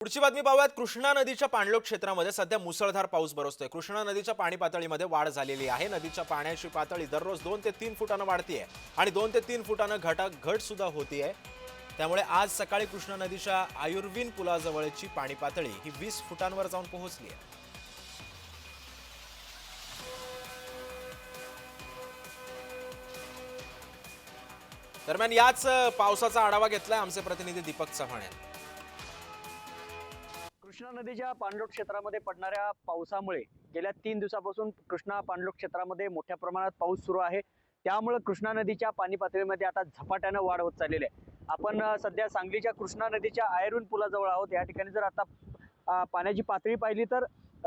पुढची बातमी पाहूयात। कृष्णा नदीच्या पाणलोट क्षेत्रामध्ये सध्या मुसळधार पाऊस बरसतोय। कृष्णा नदीच्या पाणी पातळीमध्ये वाढ झालेली आहे। नदीच्या पाण्याची पातळी दररोज 2 ते 3 फुटांनी वाढतीये आणि 2 ते 3 फुटांनी घट सुद्धा होतीये। त्यामुळे आज सकाळी कृष्णा नदीच्या आयुर्विन पुलाजवळची पाणी पातळी ही 20 फुटांवर जाऊन पोहोचली आहे। दरम्यान याच पावसाचा आढावा घेतलाय आमचे प्रतिनिधी दीपक चव्हाण यांनी। कृष्णा नदीच्या पाणलोट क्षेत्रामध्ये पडणाऱ्या पावसामुळे गेल्या 3 दिवसापासून कृष्णा पाणलोट क्षेत्रामध्ये मोठ्या प्रमाणात पाऊस सुरू आहे। त्यामुळे कृष्णा नदीच्या पाणी पातळीमध्ये आता झपाट्याने वाढ होत चाललेली आहे। आपण सध्या सांगलीच्या कृष्णा नदीच्या आयर्विन पुलाजवळ आहोत। या ठिकाणी जर आता पाण्याची पातळी पाहिली तर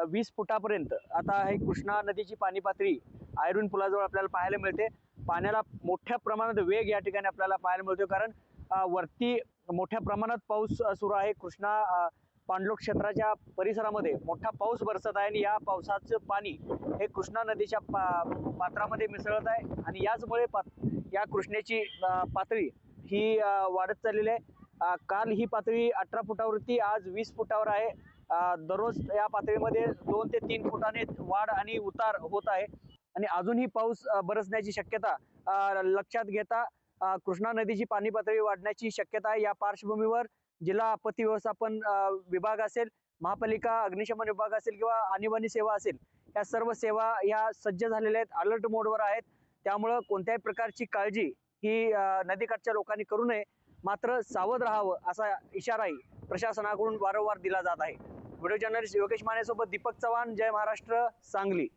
20 फुटापर्यंत आता हे कृष्णा नदीची पाणी पातळी आयर्विन पुलाजवळ आपल्याला पाहायला मिळते। पाण्याला मोठ्या प्रमाणात वेग या ठिकाणी आपल्याला पाहायला मिळतो, कारण वरती मोठ्या प्रमाणात पाऊस सुरू आहे। कृष्णा पाणलोट क्षेत्राच्या परिसरामध्ये मोठा पाऊस बरसत आहे आणि या पावसाचं पाणी हे कृष्णा नदीच्या पात्रामध्ये मिसळत आहे आणि याचमुळे या कृष्णेची पातळी ही वाढत चाललेली आहे। काल ही पातळी 18 फुटावरती आज 20 फुटावर आहे। दररोज या पातळीमध्ये 2 ते 3 फुटाने वाढ आणि उतार होत आहे आणि अजूनही पाऊस बरसण्याची शक्यता लक्षात घेता कृष्णा नदीची पाणी पातळी वाढण्याची शक्यता आहे। या पार्श्वभूमीवर जिल्हा आपत्ती व्यवस्थापन विभाग असेल, महापालिका अग्निशमन विभाग असेल किंवा आणीबाणी सेवा असेल, या सर्व सेवा या सज्ज झालेल्या आहेत, अलर्ट मोडवर आहेत। त्यामुळे कोणत्याही प्रकारची काळजी ही नदीकाठच्या लोकांनी करू नये, मात्र सावध राहावं असा इशाराही प्रशासनाकडून वारंवार दिला जात आहे। व्हिडिओ जर्नलिस्ट योगेश मानेसोबत दीपक चव्हाण, जय महाराष्ट्र, सांगली।